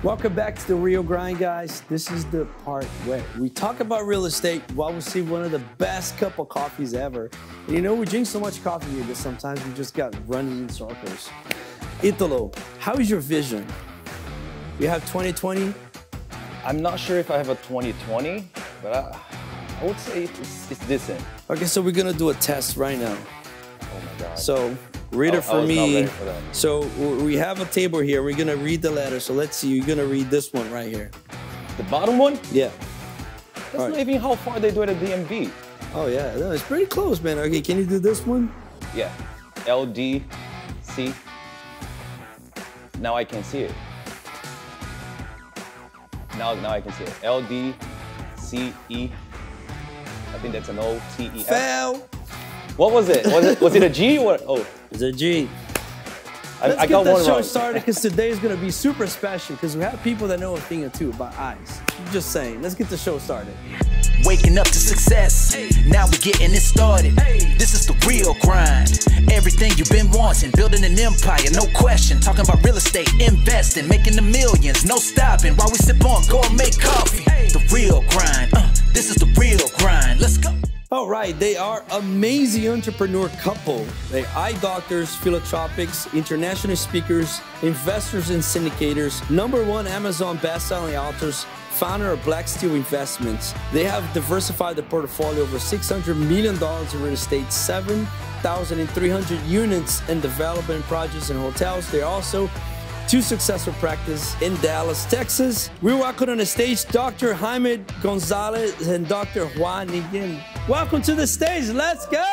Welcome back to The Real Grind, guys. This is the part where we talk about real estate while we see one of the best cup of coffees ever. And you know, we drink so much coffee here that sometimes we just got running in circles. Italo, how is your vision? You have 2020? I'm not sure if I have a 2020, but I would say it's decent. Okay, so we're gonna do a test right now. Oh my God. So read it for me. Not ready for that. So we have a table here. We're gonna read the letter. So let's see. You're gonna read this one right here. The bottom one? Yeah. That's not even how far they do it at DMV. Oh yeah, no, it's pretty close, man. Okay, can you do this one? Yeah. LDC. Now I can see it. Now I can see it. LDCE. I think that's an OTEF. Fail. What was it? Was it a G or oh? It's a G. I got one wrong. Let's get the show started because today is going to be super special because we have people that know a thing or two about eyes. Just saying. Let's get the show started. Waking up to success. Now we're getting it started. This is the real grind. Everything you've been wanting, building an empire, no question. Talking about real estate, investing, making the millions, no stopping. While we sip on gourmet coffee. The real grind. This is the real grind. Let's go. All right, they are amazing entrepreneur couple. They eye doctors, philanthropics, international speakers, investors and syndicators, #1 Amazon best-selling authors, founder of Blacksteel Investments. They have diversified the portfolio over $600 million in real estate, 7,300 units in development projects and hotels. They're also 2 successful practices in Dallas, Texas. We welcome on the stage Dr. Jaime Gonzalez and Dr. Hoa Nguyen. Welcome to the stage. Let's go!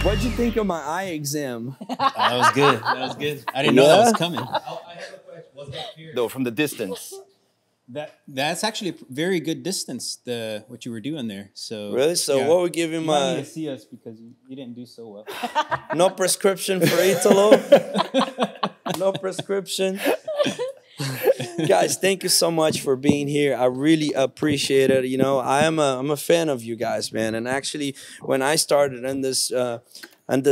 What'd you think of my eye exam? That was good. That was good. I didn't know that was coming. I have a question. Was that clear? No, from the distance. That's actually a very good distance. What you were doing there. So Really? So yeah. what would give him You might need a to see us because you didn't do so well. no prescription for Italo? No prescription? Guys, thank you so much for being here. I really appreciate it. You know, I'm a fan of you guys, man. And actually, when I started in this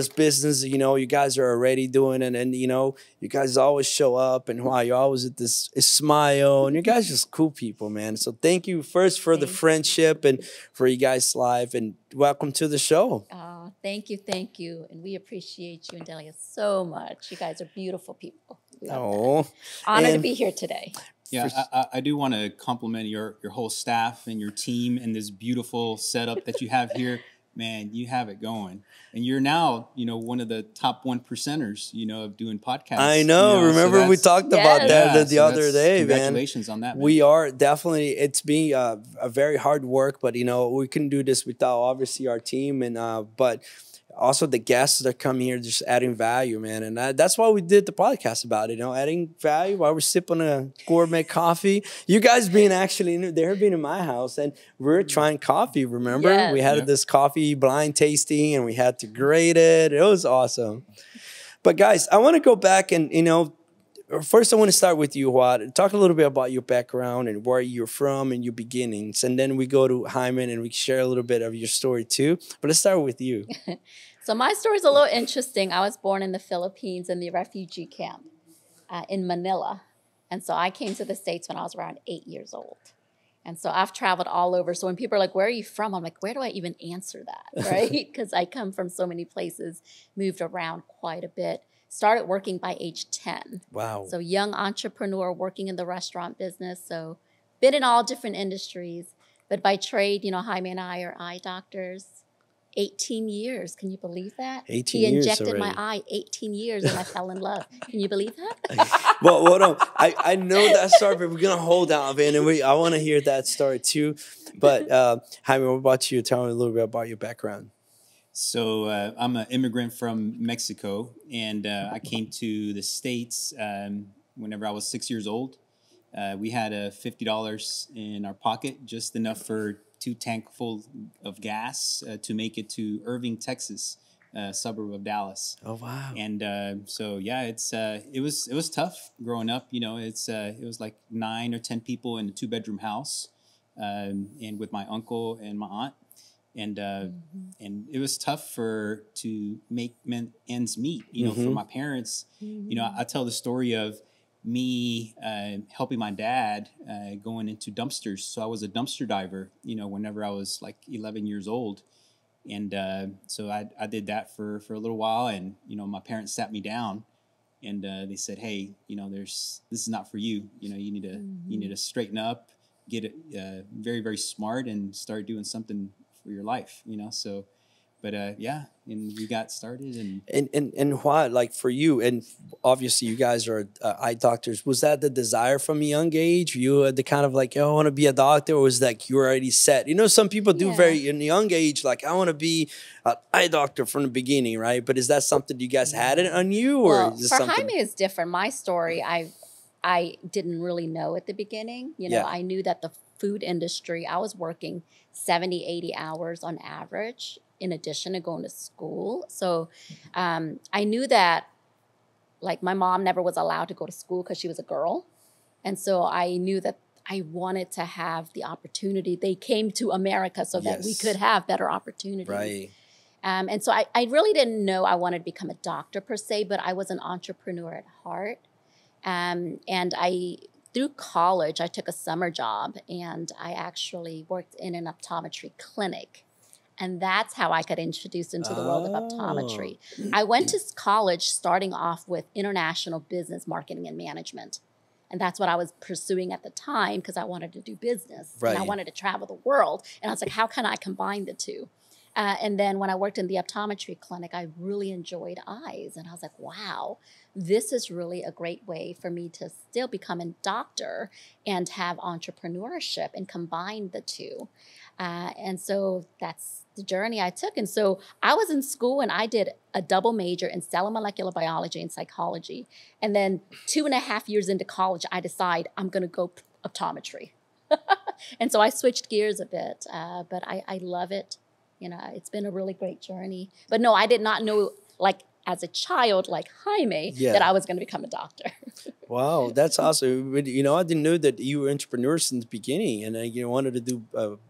business, you know, you guys are already doing it, and you know, you guys always show up, and wow, you're always at this smile, and you guys just cool people, man. So thank you first for the friendship and for you guys' live, and welcome to the show. Oh, thank you, and we appreciate you and Delia so much. You guys are beautiful people. Oh, Honored to be here today. Yeah, I do want to compliment your whole staff and your team and this beautiful setup that you have here. Man, you have it going. And you're now, you know, one of the top 1%ers, you know, of doing podcasts. I know. You know, remember so we talked about that the other day, man. Congratulations on that, man. We are definitely, it's been a very hard work, but, you know, we couldn't do this without obviously our team and, but also the guests that come here just adding value, man. And that's why we did the podcast about it, you know, adding value while we're sipping a gourmet coffee. You guys being actually, they've been in my house and we're trying coffee, remember? Yes. We had this coffee blind tasting and we had to grade it. It was awesome. But guys, I want to go back and, you know, first I want to start with you, Hoa. Talk a little bit about your background and where you're from and your beginnings. And then we go to Jaime and we share a little bit of your story too. But let's start with you. So my story is a little interesting. I was born in the Philippines in the refugee camp in Manila. And so I came to the States when I was around 8 years old. And so I've traveled all over. So when people are like, where are you from? I'm like, where do I even answer that, right? Because I come from so many places, moved around quite a bit. Started working by age 10. Wow. So young entrepreneur working in the restaurant business. So been in all different industries. But by trade, you know, Jaime and I are eye doctors. 18 years. Can you believe that? 18 years. years He injected already. my eye 18 years and I fell in love. Can you believe that? Well, hold on. I know that story, but we're going to hold out, man. And I want to hear that story too. But Jaime, what about you? Tell me a little bit about your background. So I'm an immigrant from Mexico, and I came to the States whenever I was 6 years old. We had $50 in our pocket, just enough for 2 tanks full of gas to make it to Irving, Texas, a suburb of Dallas. Oh wow! And so yeah, it was tough growing up. You know, it was like 9 or 10 people in a 2-bedroom house, and with my uncle and my aunt. and it was tough to make ends meet. You know, for my parents. You know, I tell the story of me helping my dad going into dumpsters. So I was a dumpster diver. You know, whenever I was like 11 years old. And so I did that for a little while, and you know, my parents sat me down, and they said, "Hey, you know, this is not for you. You know, you need to straighten up, get it very, very smart, and start doing something for your life." You know, so. But yeah, and we got started, and why, like for you, and obviously you guys are eye doctors. Was that the desire from a young age? You had the kind of like, oh, I want to be a doctor, or was that you were already set? You know, some people do very in a young age, like I want to be an eye doctor from the beginning, right? But is that something you guys had it on you, or well, is this for something? Jaime is different. My story, I didn't really know at the beginning. You know, I knew that the food industry, I was working 70, 80 hours on average, in addition to going to school. So I knew that, like, my mom never was allowed to go to school because she was a girl. And so I knew that I wanted to have the opportunity. They came to America so that we could have better opportunities. Right. And so I really didn't know I wanted to become a doctor per se, but I was an entrepreneur at heart. And through college, I took a summer job, and I actually worked in an optometry clinic. And that's how I got introduced into the world of optometry. I went to college starting off with international business marketing and management. And that's what I was pursuing at the time because I wanted to do business. Right. And I wanted to travel the world. And I was like, how can I combine the two? And then when I worked in the optometry clinic, I really enjoyed eyes. And I was like, wow, this is really a great way for me to still become a doctor and have entrepreneurship and combine the two. And so that's the journey I took. And so I was in school and I did a double major in cell and molecular biology and psychology. And then 2.5 years into college, I decided I'm going to go optometry. And so I switched gears a bit, but I love it. You know, it's been a really great journey. But no, I did not know, like, as a child, like Jaime, that I was going to become a doctor. Wow, that's awesome. You know, I didn't know that you were entrepreneurs since the beginning, and you wanted to do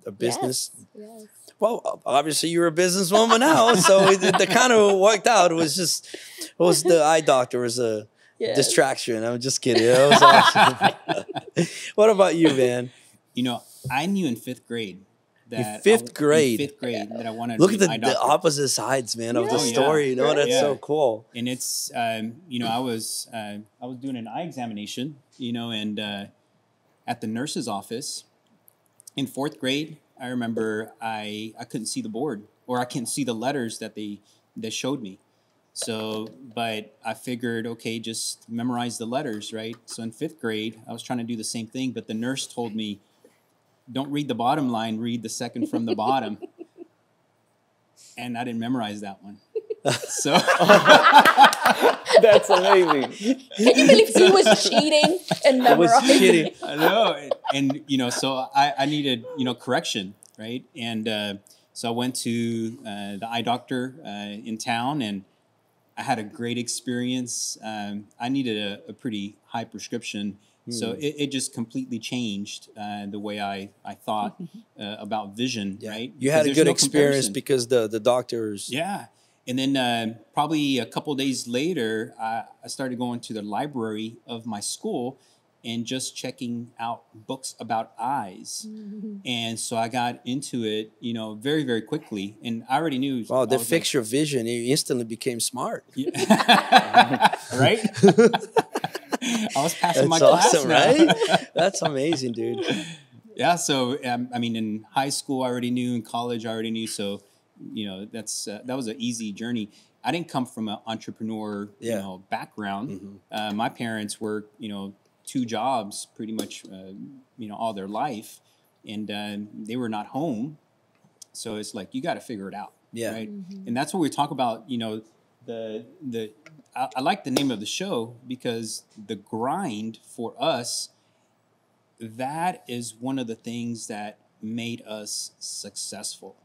a business. Yes. Well, obviously you're a businesswoman now, so it kind of worked out. It was the eye doctor was a distraction. I'm just kidding. That was awesome. What about you, man? You know, I knew in fifth grade that in fifth grade that I wanted look to at be an eye doctor. the opposite sides, man, of the story. You know, that's so cool. And it's you know, I was doing an eye examination, you know, and at the nurse's office in fourth grade, I remember I couldn't see the board, or I couldn't see the letters that they showed me. So, but I figured, okay, just memorize the letters, right? So in fifth grade, I was trying to do the same thing, but the nurse told me, don't read the bottom line, read the second from the bottom. And I didn't memorize that one. So that's amazing. Can you believe he was cheating and memorizing? I know. And, you know, so I needed, you know, correction, right? And so I went to the eye doctor in town, and I had a great experience. I needed a pretty high prescription. So it just completely changed the way I thought about vision, right? You had a good experience because the doctors. Yeah. And then probably a couple of days later, I started going to the library of my school and just checking out books about eyes. And so I got into it, you know, very, very quickly. And I already knew. Wow, they fixed your vision. You instantly became smart. Yeah. Right? I was passing my class awesome, now. Right? That's amazing, dude. Yeah, so I mean, in high school I already knew, in college I already knew. So, you know, that was an easy journey. I didn't come from an entrepreneur, you know, background. My parents worked, you know, 2 jobs pretty much, you know, all their life, and they were not home. So it's like you got to figure it out, right? And that's what we talk about. You know, I like the name of the show because the grind for us, that is one of the things that made us successful.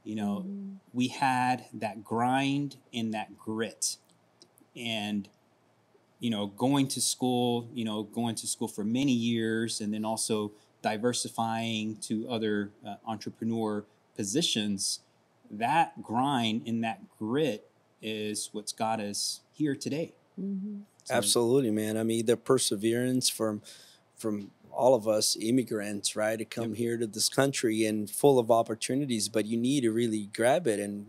You know, we had that grind and that grit, and, you know, going to school for many years, and then also diversifying to other entrepreneur positions, that grind and that grit is what's got us here today. So, Absolutely, man. I mean, the perseverance from all of us immigrants, right, to come here to this country and full of opportunities, but you need to really grab it and,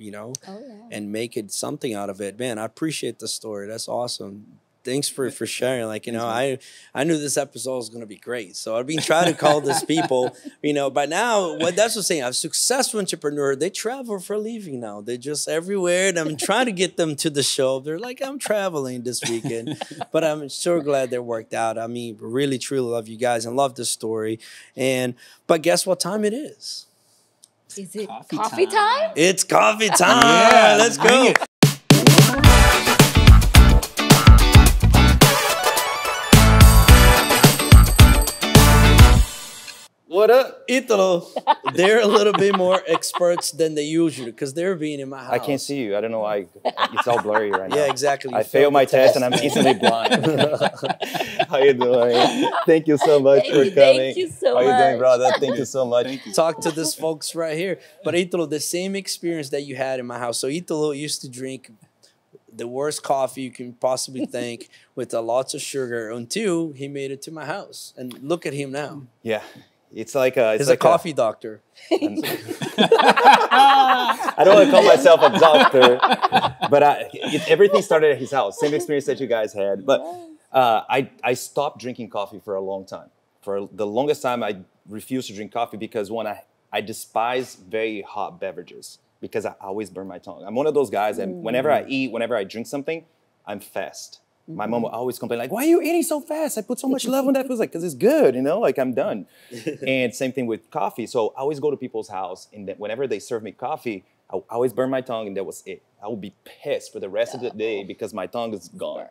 and make it something out of it. Man, I appreciate the story. That's awesome. Thanks for sharing. Like, I knew this episode was going to be great. So I've been trying to call these people, by now, that's what I'm saying. A successful entrepreneur, they travel for a living now. They're just everywhere. And I'm trying to get them to the show. They're like, I'm traveling this weekend. But I'm so glad they worked out. I mean, really, truly love you guys and love this story. But guess what time it is? Is it coffee time? It's coffee time. Yeah, let's go. What up, Italo? They're a little bit more experts than they usually because they're being in my house. I can't see you. I don't know why. It's all blurry right now. Yeah, exactly. I failed my test and I'm instantly blind. How you doing? Thank you so much for coming. Thank you so much. How you doing, brother? Thank you so much. Talk to these folks right here. But Italo, the same experience that you had in my house. So Italo used to drink the worst coffee you can possibly think with lots of sugar until he made it to my house. And look at him now. Yeah. It's like he's a coffee doctor. I don't want to call myself a doctor, but everything started at his house. Same experience that you guys had. But I stopped drinking coffee for a long time. For the longest time, I refused to drink coffee because I despise very hot beverages because I always burn my tongue. I'm one of those guys that whenever I eat, whenever I drink something, I'm fast. My mom would always complain, like, why are you eating so fast? I put so much love on that. It was like, because it's good, like I'm done. And same thing with coffee. So I always go to people's house, and then whenever they serve me coffee, I always burn my tongue, and that was it. I would be pissed for the rest of the day because my tongue is gone,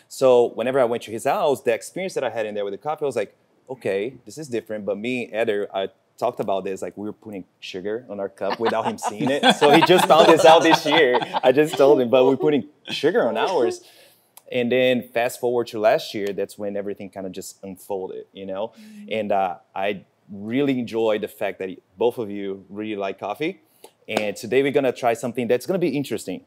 So whenever I went to his house, the experience that I had in there with the coffee, I was like, okay, this is different. But me, Eder, I talked about this, like we were putting sugar on our cup without him seeing it. So he just found this out this year. I just told him, but we're putting sugar on ours. And then fast forward to last year, that's when everything kind of just unfolded, And I really enjoyed the fact that both of you really like coffee. And today we're going to try something that's going to be interesting.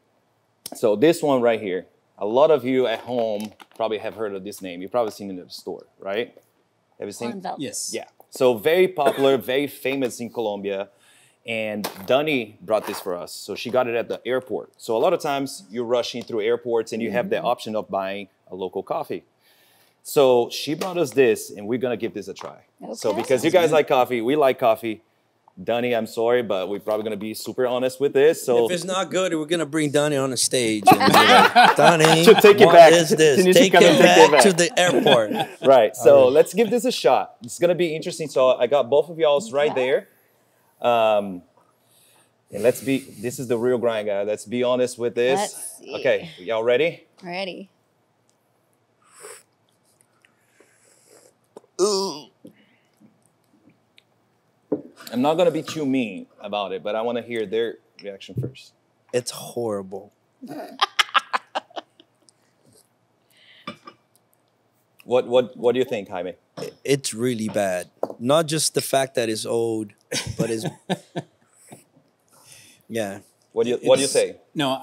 So this one right here, a lot of you at home probably have heard of this name. You've probably seen it in the store, right? Have you seen it? yes. Yeah. So very popular, very famous in Colombia. And Dani brought this for us. So she got it at the airport. So a lot of times you're rushing through airports and you have the option of buying a local coffee. So she brought us this, and we're going to give this a try. Okay. So because you guys like coffee, we like coffee. Dani, I'm sorry, but we're probably going to be super honest with this. So if it's not good, we're going to bring Dani on the stage. And Dani, to take it back. Take it back to the airport. Right. So let's give this a shot. It's going to be interesting. So I got both of y'all's right there. And this is the real grind, guy. Let's be honest with this. Let's see. Okay, y'all ready? Ready. Ooh. I'm not going to be too mean about it, but I want to hear their reaction first. It's horrible. What do you think, Jaime? It's really bad. Not just the fact that it's old, but it's yeah. What do you say? No,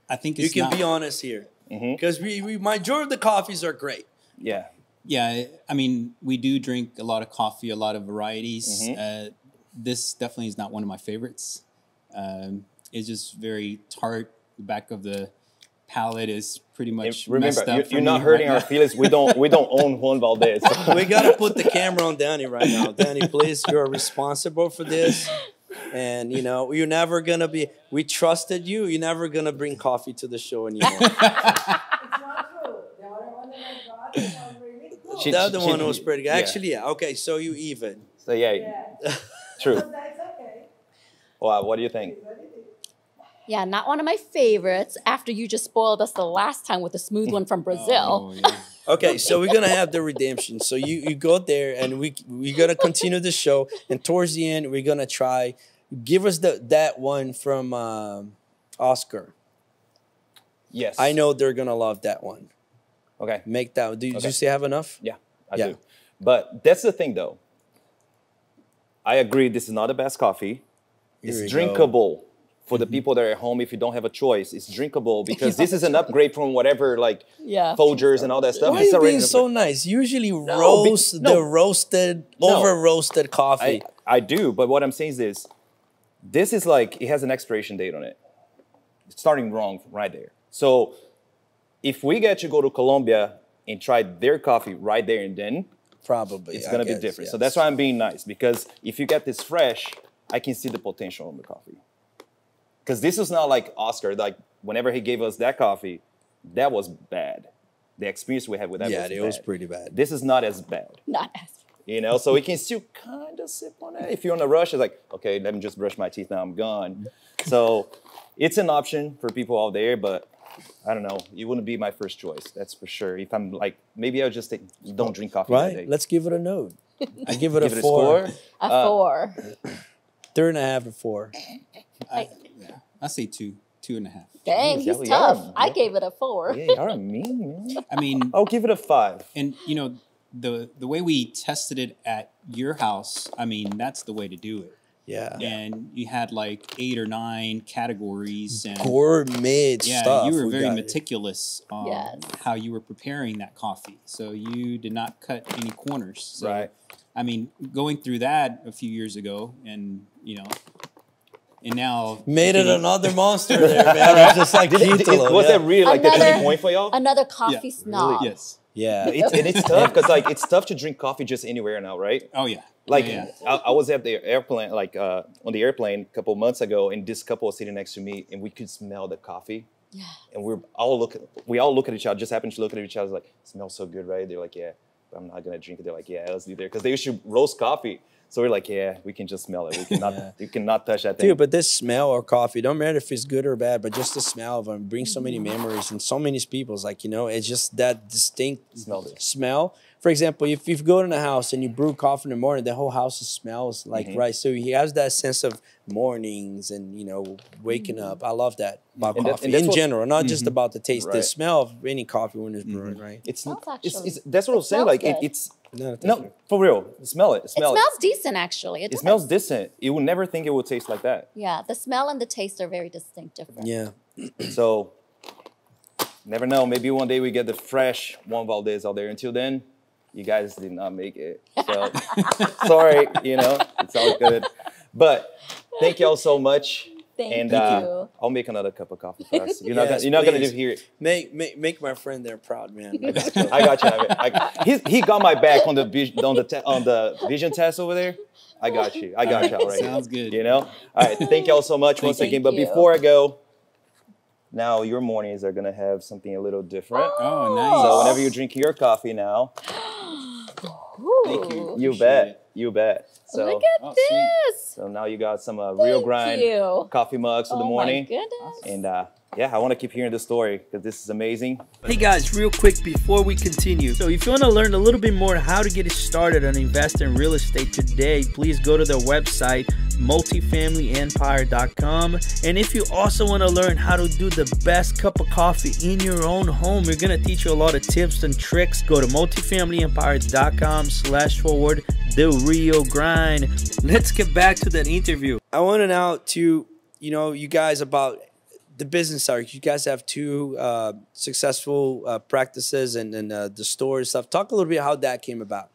I think it's you can be honest here because we majority of the coffees are great. Yeah. Yeah, I mean, we do drink a lot of coffee, a lot of varieties. This definitely is not one of my favorites. It's just very tart. The back of the palate is pretty much messed up. You're not hurting our feelings. We don't own Juan Valdez. We gotta put the camera on Dani right now. Dani, please, you're responsible for this. And you're never gonna be. We trusted you. You're never gonna bring coffee to the show anymore. It's not true. The other one that I got was really good. The other one was pretty good. Yeah. Actually, yeah. Okay, so you even. So yeah. True. That's okay. Wow, what do you think? Yeah, not one of my favorites after you just spoiled us the last time with the smooth one from Brazil. Oh, yeah. Okay, so we're gonna have the redemption. So you go there, and we're gonna continue the show. And towards the end, we're gonna try. Give us that one from Oscar. Yes. I know they're gonna love that one. Okay. Make that. Did you say have enough? Yeah, I do. But that's the thing, though. I agree. This is not the best coffee, It's drinkable for the people that are at home. If you don't have a choice, it's drinkable because this is an upgrade from whatever like Folgers and all that stuff. Why are you being so nice? Usually roast the roasted, over roasted coffee. I do, but what I'm saying is this is like, it has an expiration date on it. It's starting wrong right there. So if we get to go to Colombia and try their coffee right there and then, probably it's going to be different. Yes. So that's why I'm being nice, because if you get this fresh, I can see the potential in the coffee. Because this is not like Oscar, like whenever he gave us that coffee, that was bad. The experience we had with that was bad. Was pretty bad. This is not as bad. Not as bad. You know, so we can still kind of sip on it. If you're on a rush, it's like, okay, let me just brush my teeth, now I'm gone. So it's an option for people out there, but I don't know. It wouldn't be my first choice, that's for sure. If I'm like, maybe I'll just don't drink coffee all day. Let's give it a note. I give it a 4. Score? A 4. 3.5 to 4. I say 2.5. Dang, he's tough. I gave it a 4. Yeah, y'all are mean, man. I mean, I'll give it a 5. And you know, the way we tested it at your house, I mean, that's the way to do it. Yeah. And you had like 8 or 9 categories and gourmet stuff. You were very meticulous on how you were preparing that coffee. So you did not cut any corners. So, right. I mean, going through that a few years ago, and you know, and now made it another monster there, man. Just like was that really like the turning point for y'all? Another coffee snob. Really? Yes. Yeah. It's tough because like it's tough to drink coffee just anywhere now, right? Oh yeah. Like I was at the airplane, like on the airplane a couple of months ago, and this couple was sitting next to me, and we could smell the coffee. Yeah. And we all look at each other. Just happened to look at each other, like, it smells so good, right? They're like, yeah, but I'm not gonna drink it. They're like, yeah, let's do there, because they used to roast coffee. So we're like, yeah, we can just smell it. We cannot, you cannot touch that thing. Dude, but this smell of coffee, don't matter if it's good or bad, but just the smell of them brings so many memories and so many people's. Like, you know, it's just that distinct smell. For example, if you go in a house and you brew coffee in the morning, the whole house smells like right. So he has that sense of mornings and, you know, waking up. I love that about coffee in general, not just about the taste. The smell of any coffee when it's brewing, right? It's that's what I'm saying. Like it's no, for real. Smell it. Smell it. It smells decent, actually. It smells decent. You would never think it would taste like that. Yeah, the smell and the taste are very distinct, different. Yeah. So, never know. Maybe one day we get the fresh Juan Valdez out there. Until then, you guys did not make it. So, sorry, you know, it's all good. But thank y'all so much. Thank you. I'll make another cup of coffee for us. You're not gonna live here. Make my friend there proud, man. I got you. He got my back on the vision test over there. I got you. I got y'all right. Sounds good. You know. All right. Thank y'all so much once again. But before I go, now your mornings are gonna have something a little different. Oh, nice. So whenever you're drinking your coffee now, thank you. You bet. You bet. So, look at this. So now you got some real grind coffee mugs for the morning. Oh my goodness. And yeah, I want to keep hearing the story because this is amazing. Hey guys, real quick before we continue. So if you want to learn a little bit more how to get started on investing in real estate today, please go to their website, multifamilyempire.com. And if you also want to learn how to do the best cup of coffee in your own home, we're going to teach you a lot of tips and tricks. Go to multifamilyempire.com/the real grind. Let's get back to that interview. I want to now to, you know, you guys about the business side. You guys have 2 successful practices and the store and stuff. Talk a little bit how that came about.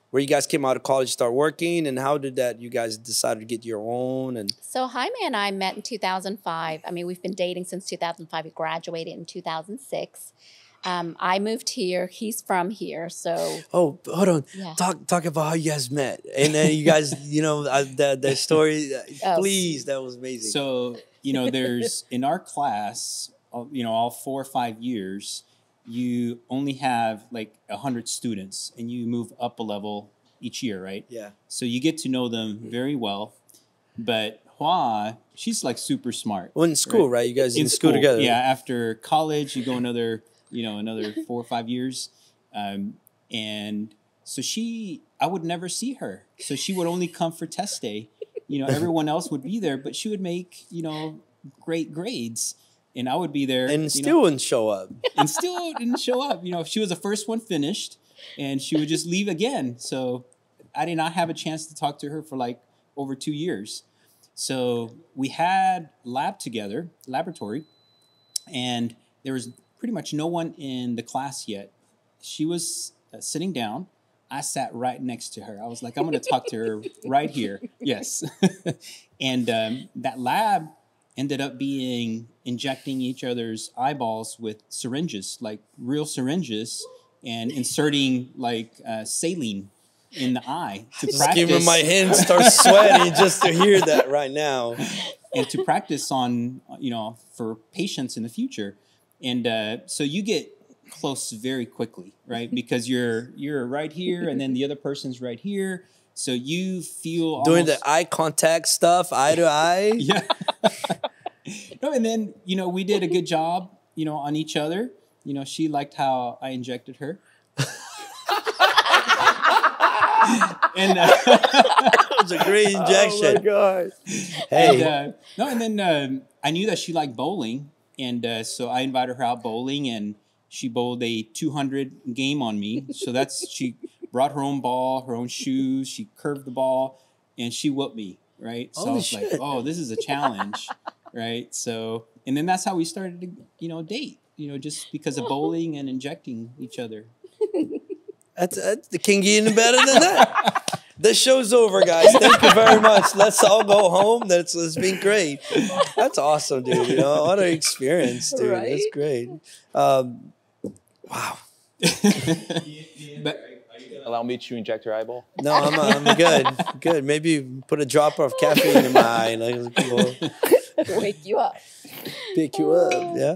Where you guys came out of college, start working, and how did that you guys decided to get your own? And so Jaime and I met in 2005. I mean, we've been dating since 2005. We graduated in 2006. I moved here. He's from here, so. Oh, hold on. Yeah. Talk about how you guys met, and then you guys, you know, the story. Please, that was amazing. So, you know, there's in our class, you know, all 4 or 5 years, you only have like 100 students, and you move up a level each year, right? Yeah. So you get to know them very well, but Hoa, she's like super smart. Well, in school, right? You guys in school together. Yeah. After college, you go another 4 or 5 years. And so I would never see her. So she would only come for test day. You know, everyone else would be there, but she would make, you know, great grades. And I would be there. And still wouldn't show up. And still didn't show up. You know, she was the first one finished, and she would just leave again. So I did not have a chance to talk to her for like over 2 years. So we had laboratory, and there was pretty much no one in the class yet. She was sitting down. I sat right next to her. I was like, I'm going to talk to her right here. Yes. And that lab ended up being injecting each other's eyeballs with syringes, like real syringes, and inserting like saline in the eye to practice. Even my hands start sweating just to hear that right now. And to practice on, for patients in the future. And so you get close very quickly, right? Because you're right here, and then the other person's right here. So you feel doing the eye contact stuff, eye to eye. Yeah. No, and then we did a good job, on each other. She liked how I injected her. And it was a great injection. Oh my God. Hey. And then I knew that she liked bowling, and so I invited her out bowling, and she bowled a 200 game on me. So she brought her own ball, her own shoes. She curved the ball, and she whooped me. Right. So I was like, oh, this is a challenge. Right. So, and then that's how we started to, date. Just because of bowling and injecting each other. That's the king getting better than that. The show's over, guys. Thank you very much. Let's all go home. It's been great. That's awesome, dude. What an experience, dude. Right? That's great. Wow. But allow me to inject your eyeball? No, I'm good. Good. Maybe put a drop of caffeine in my eye. Wake you up. Pick you up. Yeah.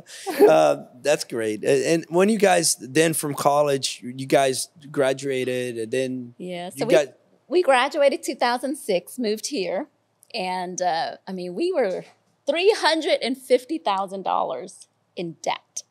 That's great. And when you guys then from college, you guys graduated, and then so we graduated 2006, moved here, and we were $350,000 in debt.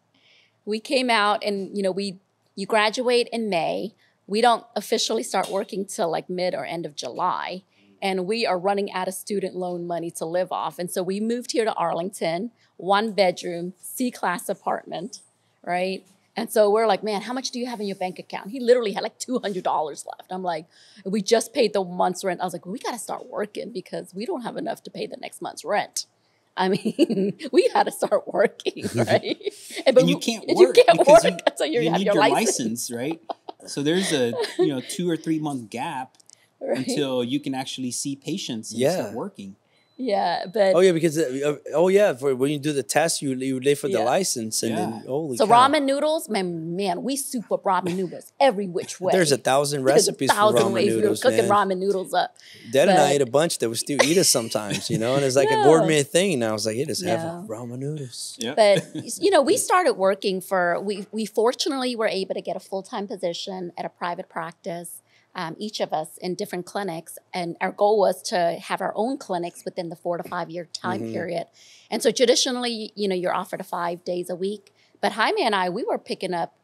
We came out, and you graduate in May. We don't officially start working till like mid or end of July. And we are running out of student loan money to live off. And so we moved here to Arlington, 1 bedroom, C-class apartment, right? And so we're like, man, how much do you have in your bank account? He literally had like $200 left. I'm like, we just paid the month's rent. I was like, well, we got to start working because we don't have enough to pay the next month's rent. I mean, we got to start working, right? And you can't work because you need your license, right? So there's a 2 or 3 month gap. Right. Until you can actually see patients and start working. Yeah, but because for when you do the test, you live for the license, and then holy so cow. Ramen noodles, man, we soup up ramen noodles every which way. There's 1,000 recipes for ramen ways noodles. We were cooking ramen noodles up. Dad and I ate a bunch that would still eat us sometimes, and it's like a gourmet thing. And I was like, just have ramen noodles. Yep. But we started working we fortunately were able to get a full-time position at a private practice. Each of us in different clinics. And our goal was to have our own clinics within the 4 to 5 year time period. And so traditionally, you're offered 5 days a week. But Jaime and I, we were picking up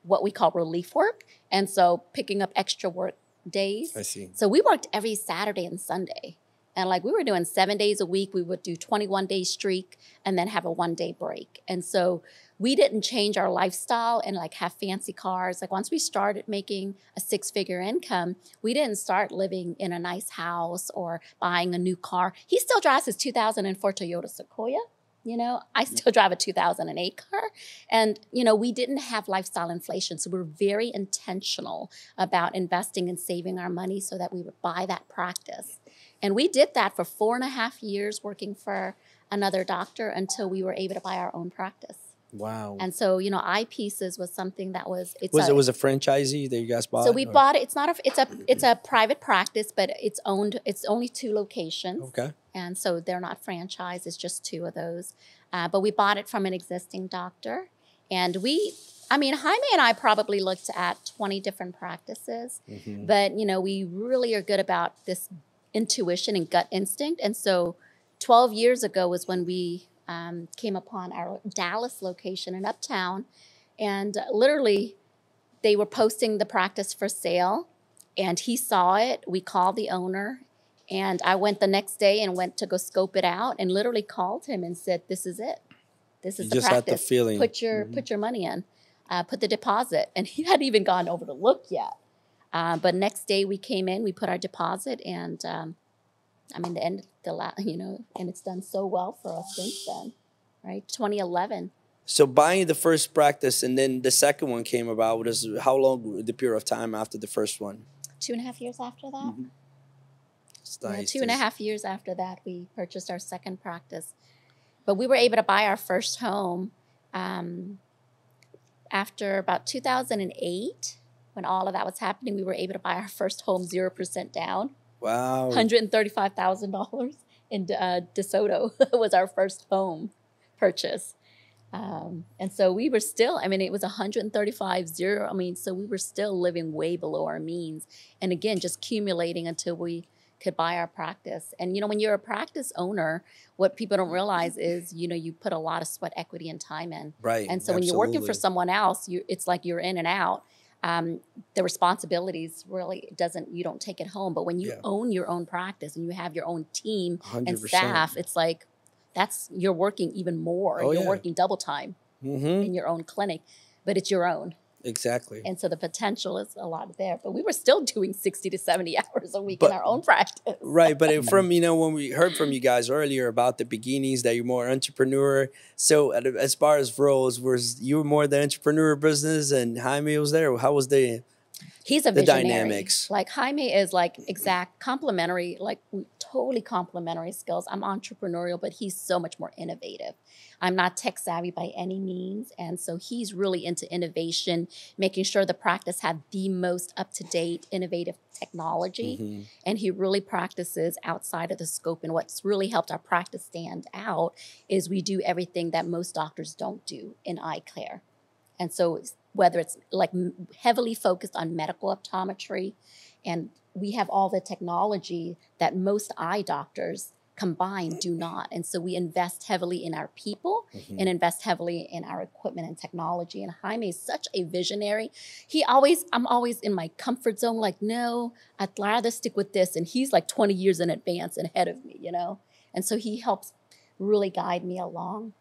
what we call relief work. And so picking up extra work days. I see. So we worked every Saturday and Sunday. And we were doing 7 days a week. We would do 21 day streak and then have a 1 day break. And so we didn't change our lifestyle and have fancy cars. Once we started making a 6-figure income, we didn't start living in a nice house or buying a new car. He still drives his 2004 Toyota Sequoia. I still drive a 2008 car. And, we didn't have lifestyle inflation. So we're very intentional about investing and saving our money so that we would buy that practice. And we did that for 4.5 years working for another doctor until we were able to buy our own practice. Wow. And so, Eyepieces was something that was it was a franchisee that you guys bought? So we bought it. It's a private practice, but it's only 2 locations. Okay. And so they're not franchised, it's just 2 of those. But we bought it from an existing doctor. And Jaime and I probably looked at 20 different practices, but we really are good about this intuition and gut instinct. And so 12 years ago was when we came upon our Dallas location in Uptown, and literally they were posting the practice for sale, and he saw it. We called the owner, and I went the next day and went to go scope it out, and literally called him and said, "This is it. This is the practice. Had the feeling. Put your money in, put the deposit." And he hadn't even gone over to look yet. But next day we came in, we put our deposit, and I mean, and it's done so well for us since then, right? 2011. So buying the first practice and then the second one came about. Was how long the period of time after the first one? 2.5 years after that. It's nice. 2.5 years after that, we purchased our second practice. But we were able to buy our first home after about 2008, when all of that was happening. We were able to buy our first home 0% down. Wow. $135,000 in DeSoto was our first home purchase. And so we were still, I mean, it was 135,000. I mean, so we were still living way below our means. And again, just accumulating until we could buy our practice. And, when you're a practice owner, what people don't realize is, you put a lot of sweat, equity, and time in. Right. And so when you're working for someone else, it's like you're in and out. The responsibilities really you don't take it home. But when you own your own practice and you have your own team 100%. and staff, it's like, you're working even more. You're working double time in your own clinic, but it's your own. Exactly. And so the potential is a lot there. But we were still doing 60 to 70 hours a week in our own practice. Right. But from, when we heard from you guys earlier about the beginnings, that you're more entrepreneur. So as far as roles, you were more the entrepreneur business and Jaime was there? How was He's a visionary. dynamics? Like Jaime is like exact complementary, like totally complementary skills. I'm entrepreneurial, but he's so much more innovative. I'm not tech savvy by any means. And so he's really into innovation, making sure the practice have the most up-to-date, innovative technology. And he really practices outside of the scope. And what's really helped our practice stand out is we do everything that most doctors don't do in eye care. And so whether it's like heavily focused on medical optometry, and we have all the technology that most eye doctors combined do not. And so we invest heavily in our people and invest heavily in our equipment and technology. And Jaime is such a visionary. I'm always in my comfort zone, like, no, I'd rather stick with this. And he's like 20 years in advance and ahead of me, And so he helps really guide me along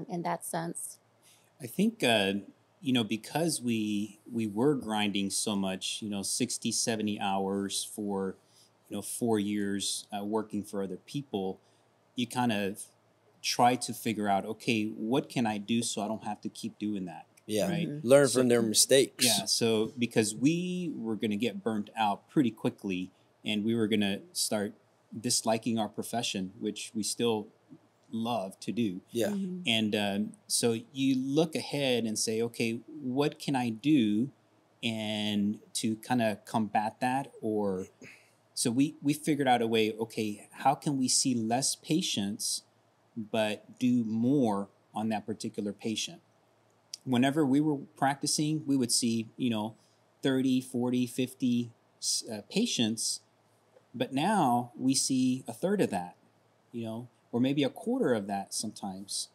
in that sense. I think, because we were grinding so much, 60, 70 hours for, 4 years working for other people, you kind of try to figure out, okay, what can I do so I don't have to keep doing that? Yeah. Right? Learn from their mistakes. Yeah. So because we were going to get burnt out pretty quickly and we were going to start disliking our profession, which we still love to do. Yeah. And so you look ahead and say, okay, what can I do and to kind of combat that? Or so we figured out a way, okay, how can we see less patients but do more on that particular patient? Whenever we were practicing, we would see, 30, 40, 50 patients, but now we see a third of that, or maybe a quarter of that sometimes.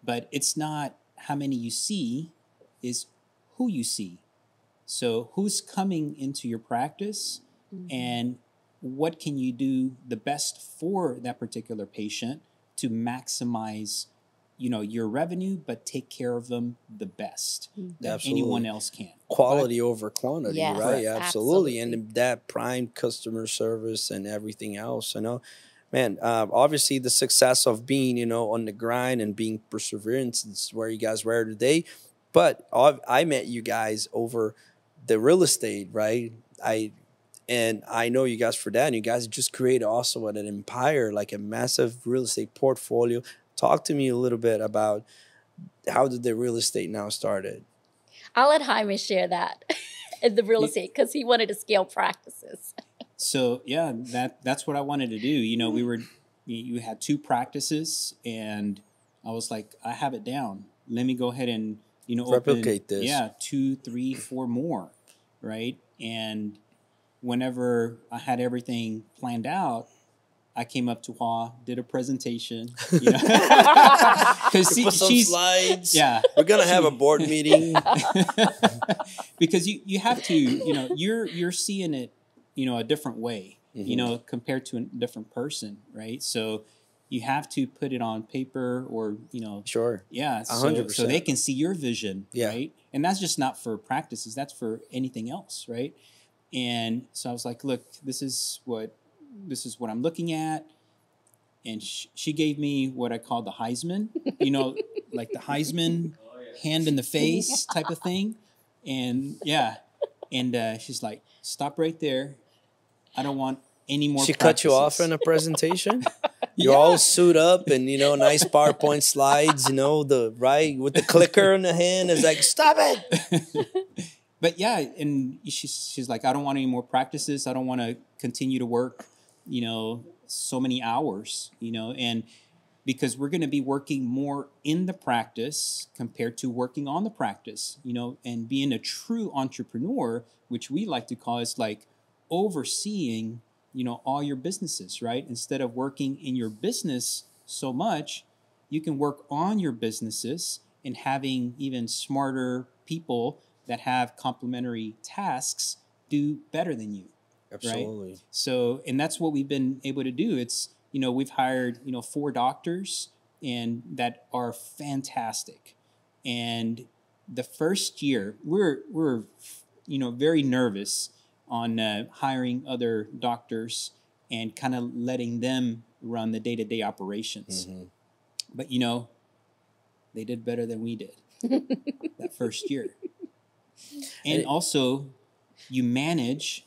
But it's not how many you see, is who you see. So who's coming into your practice and what can you do the best for that particular patient to maximize, your revenue, but take care of them the best that anyone else can. Quality over quantity, Yes, right? absolutely. And that prime customer service and everything else, Man, obviously the success of being, on the grind and being perseverance is where you guys were today. But I met you guys over the real estate, right? I know you guys for that. And you guys just created also an empire, like a massive real estate portfolio. Talk to me a little bit about how did the real estate now started? I'll let Jaime share that, the real estate, because he wanted to scale practices. So yeah, that's what I wanted to do. You had 2 practices, and I was like, I have it down. Let me go ahead and replicate this. Yeah, 2, 3, 4 more, right? And whenever I had everything planned out, I came up to Hoa, did a presentation. Because put some slides. Yeah, we're gonna have a board meeting. Because you have to, you're seeing it, a different way, compared to a different person, right? So you have to put it on paper or, Sure. Yeah. 100%. So they can see your vision, Yeah. right? And that's just not for practices. That's for anything else, right? And so I was like, look, this is what this is what I'm looking at. And she gave me what I call the Heisman, you know, like the Heisman hand in the face type of thing. And yeah. And she's like, stop right there. I don't want any more She practices. cut you off in a presentation? You're all suit up and, you know, nice PowerPoint slides, you know, with the clicker in the hand. It's like, stop it. But yeah, and she's like, I don't want any more practices. I don't want to continue to work, you know, so many hours, you know, and because we're going to be working more in the practice compared to working on the practice, you know, and being a true entrepreneur, which we like to call is like overseeing, you know, all your businesses, right? Instead of working in your business so much, you can work on your businesses and having even smarter people that have complementary tasks do better than you. Absolutely. Right? So, and that's what we've been able to do. It's, you know, we've hired, you know, 4 doctors and that are fantastic. And the first year we're, you know, very nervous on hiring other doctors and kind of letting them run the day-to-day operations. Mm-hmm. But, you know, they did better than we did that first year. And also you manage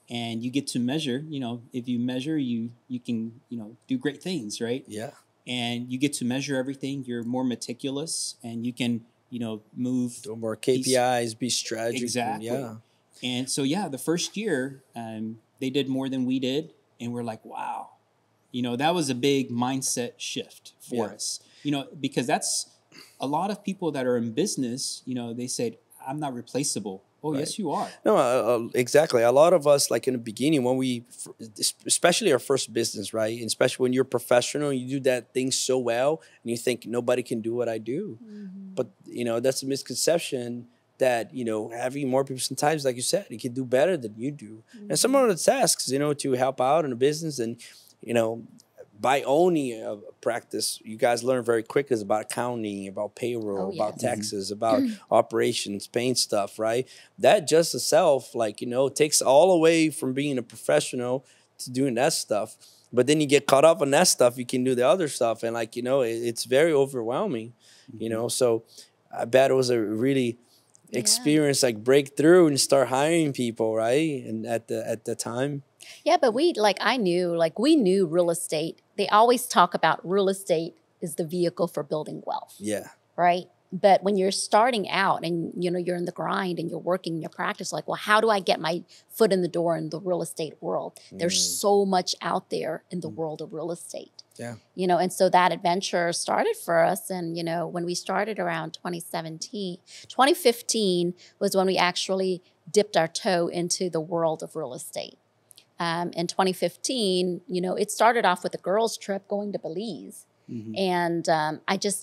and you get to measure, you know, if you measure, you can, you know, do great things, right? Yeah. And you get to measure everything. You're more meticulous and you can, you know, move. Do more KPIs, be strategic. Exactly. Yeah. And so, yeah, the first year, they did more than we did. And we're like, wow, you know, that was a big mindset shift for us, you know, because that's a lot of people that are in business, you know, they said, I'm not replaceable. Oh, right. Yes, you are. No, exactly. A lot of us, like in the beginning, when we, especially our first business, right? And especially when you're professional, you do that thing so well, and you think nobody can do what I do. Mm-hmm. But, you know, that's a misconception that, you know, having more people sometimes, like you said, you can do better than you do. Mm-hmm. And some of the tasks, you know, to help out in a business and, you know, by owning a practice, you guys learn very quick is about accounting, about payroll, about taxes, about operations, paying stuff, right? That just itself, like, you know, takes all away from being a professional to doing that stuff. But then you get caught up on that stuff, you can do the other stuff. And like, you know, it's very overwhelming, you know? So I bet it was a really experience, like breakthrough and start hiring people, right? And at the time. Yeah, but we knew real estate. They always talk about real estate is the vehicle for building wealth. Yeah. Right. But when you're starting out and, you know, you're in the grind and you're working in your practice, like, well, how do I get my foot in the door in the real estate world? There's so much out there in the world of real estate. Yeah. You know, and so that adventure started for us. And, you know, when we started around 2015 was when we actually dipped our toe into the world of real estate. In 2015, you know, it started off with a girls' trip going to Belize. Mm-hmm. And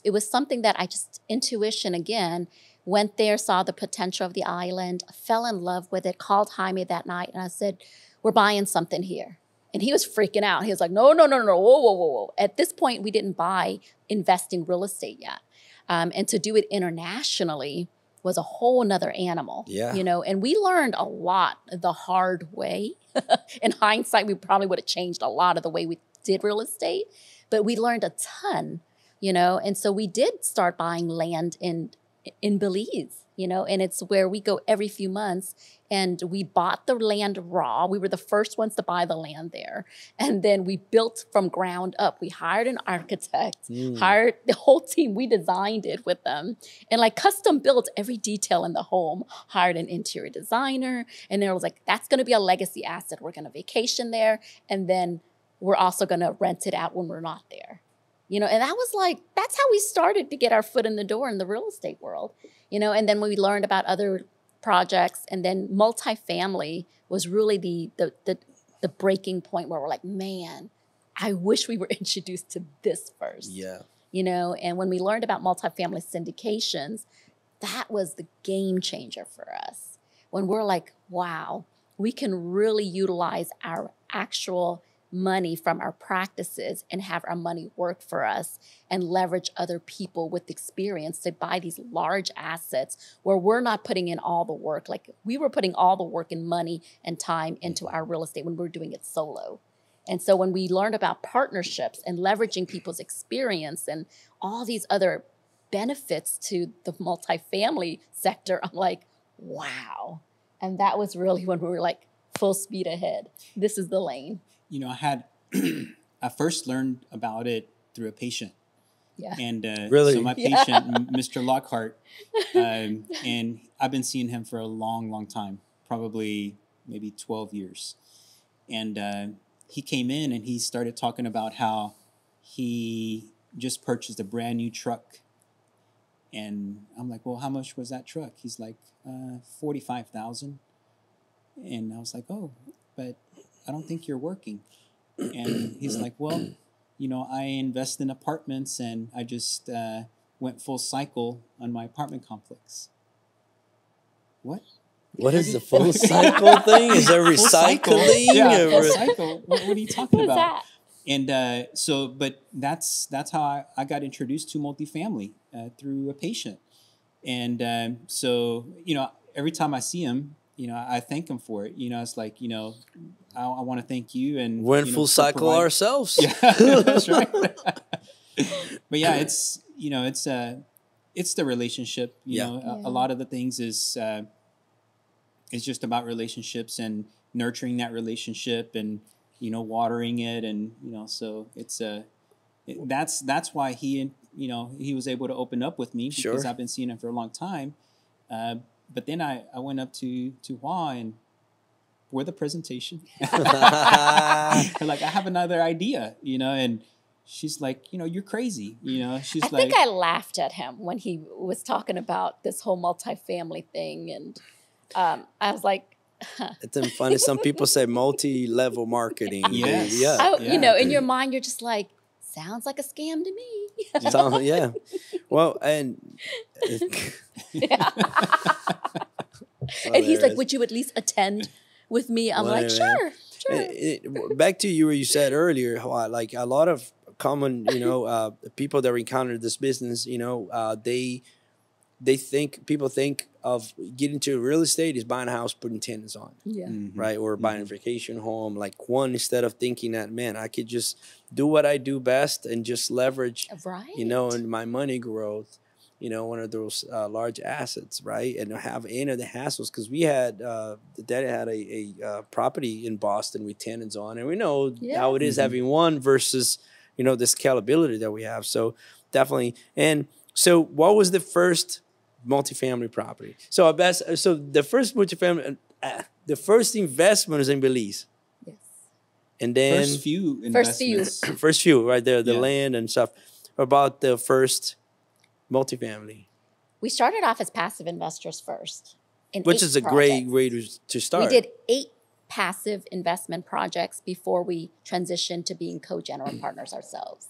it was something that I just, intuition again, went there, saw the potential of the island, fell in love with it, called Jaime that night. And I said, we're buying something here. And he was freaking out. He was like, no, whoa. At this point, we didn't buy investing real estate yet. And to do it internationally was a whole nother animal, you know, and we learned a lot the hard way. In hindsight, we probably would have changed a lot of the way we did real estate, but we learned a ton, you know, and so we did start buying land in Belize, you know, and it's where we go every few months, and we bought the land raw. We were the first ones to buy the land there. And then we built from ground up. We hired an architect, hired the whole team. We designed it with them and like custom built every detail in the home, hired an interior designer. And then it was like, that's going to be a legacy asset. We're going to vacation there. And then we're also going to rent it out when we're not there. You know, and that was like, that's how we started to get our foot in the door in the real estate world, you know, and then when we learned about other projects, and then multifamily was really the breaking point where we're like, man, I wish we were introduced to this first. Yeah. You know, and when we learned about multifamily syndications, that was the game changer for us. When we're like, wow, we can really utilize our actual money from our practices and have our money work for us and leverage other people with experience to buy these large assets where we're not putting in all the work. Like we were putting all the work and money and time into our real estate when we were doing it solo. And so when we learned about partnerships and leveraging people's experience and all these other benefits to the multifamily sector, I'm like, wow. And that was really when we were like full speed ahead. This is the lane. You know, I first learned about it through a patient. Yeah. And Really? so my patient, Mr. Lockhart, and I've been seeing him for a long, long time, probably maybe 12 years. And he came in and he started talking about how he just purchased a brand new truck. And I'm like, well, how much was that truck? He's like, $45,000. And I was like, oh, but I don't think you're working. And he's like, well, you know, I invest in apartments and I just went full cycle on my apartment complex. What? What is the full cycle thing? Is there recycling? Yeah, full cycle. What are you talking What's about? that? And but that's how I got introduced to multifamily through a patient. And so, you know, every time I see him, you know, I thank him for it. You know, it's like, you know, I want to thank you. And We're in you know, full cycle ourselves. Yeah, that's right. But yeah, it's, you know, it's the relationship. You know, a lot of the things is just about relationships and nurturing that relationship and, you know, watering it. And, you know, so it's that's why he, you know, he was able to open up with me because I've been seeing him for a long time. But then I went up to Hoa and for the presentation, like, I have another idea, you know, and she's like, you know, you're crazy, you know. She's I think I laughed at him when he was talking about this whole multifamily thing, and I was like, It's funny. Some people say multi-level marketing. Yes. You know, in your mind, you're just like, sounds like a scam to me. Yeah. Well, and and he's like, would you at least attend with me? I'm like, sure. Back to you where you said earlier, like a lot of common, you know, people that encounter this business, you know, people think of getting to real estate is buying a house, putting tenants on, right? Or buying a vacation home, like one, instead of thinking that, man, I could just do what I do best and just leverage, you know, and my money growth, you know, one of those large assets, right? And have any of the hassles, because we had, the daddy had a property in Boston with tenants on, and we know how it is having one versus, you know, the scalability that we have. So definitely. And so what was the first multifamily property? So the first multifamily, the first investment is in Belize. Yes. And then first few investments. First few right there, the land and stuff. About the first multifamily. We started off as passive investors first. Which is a great way to start. We did 8 passive investment projects before we transitioned to being co-general partners ourselves.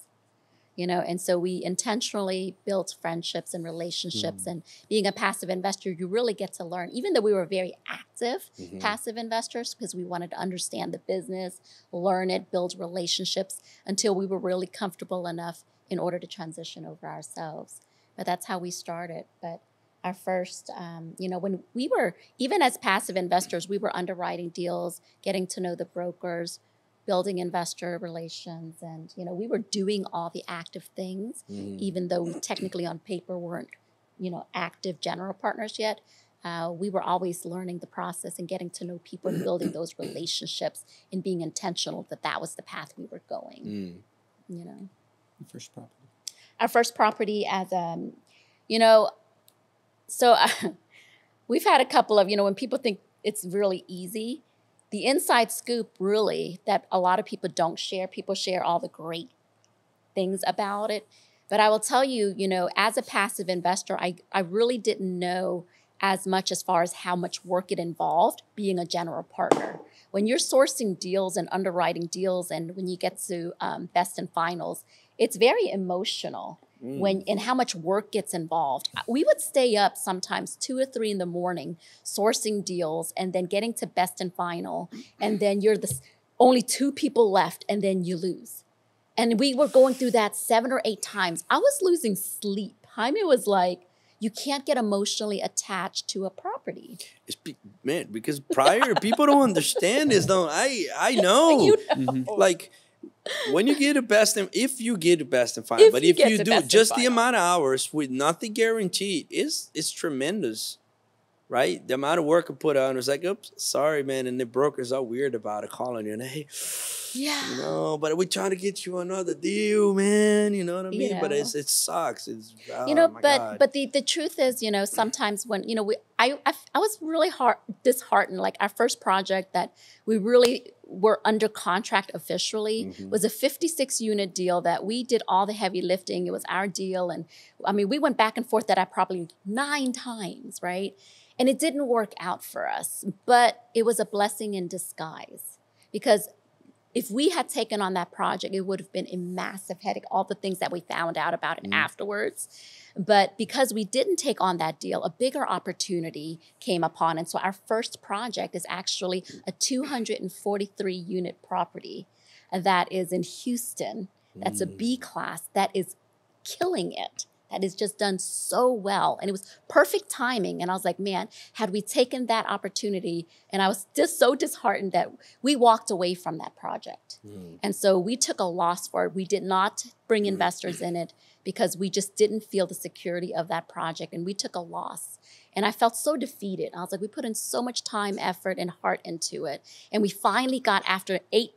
You know, and so we intentionally built friendships and relationships. And being a passive investor, you really get to learn, even though we were very active passive investors, because we wanted to understand the business, learn it, build relationships until we were really comfortable enough in order to transition over ourselves. But that's how we started. But our first, you know, when we were, even as passive investors, we were underwriting deals, getting to know the brokers, building investor relations. And, you know, we were doing all the active things, even though we technically on paper weren't, you know, active general partners yet. We were always learning the process and getting to know people and building those relationships and being intentional that that was the path we were going, you know. First property. Our first property as, you know, so we've had a couple of, you know, when people think it's really easy, the inside scoop really that a lot of people don't share, people share all the great things about it. But I will tell you, you know, as a passive investor, I really didn't know as much as far as how much work it involved being a general partner. When you're sourcing deals and underwriting deals and when you get to best and finals, it's very emotional and how much work gets involved. We would stay up sometimes 2 or 3 in the morning sourcing deals and then getting to best and final. And then you're only 2 people left and then you lose. And we were going through that 7 or 8 times. I was losing sleep. Jaime was like, you can't get emotionally attached to a property. Man, because prior people don't understand this. Though I know, You know. like when you get the best, if you get the best and final, but if you do, just the amount of hours with nothing guaranteed is tremendous. Right? The amount of work I put on was like, oops, sorry, man. And the brokers are weird about it, calling you. And hey, Yeah. you know, but we're trying to get you another deal, man. You know what I mean? You But know. it sucks. It's, You know, my but God. but the truth is, you know, sometimes when, you know, I was really disheartened. Like our first project that we really were under contract officially was a 56 unit deal that we did all the heavy lifting. It was our deal. And I mean, we went back and forth that probably 9 times, right? And it didn't work out for us, but it was a blessing in disguise because if we had taken on that project, it would have been a massive headache, all the things that we found out about it afterwards. But because we didn't take on that deal, a bigger opportunity came upon. And so our first project is actually a 243 unit property that is in Houston. That's a B class that is killing it. That is just done so well. And it was perfect timing. And I was like, man, had we taken that opportunity, and I was just so disheartened that we walked away from that project. And so we took a loss for it. We did not bring investors in it because we just didn't feel the security of that project. And we took a loss. And I felt so defeated. I was like, we put in so much time, effort, and heart into it. And we finally got, after 8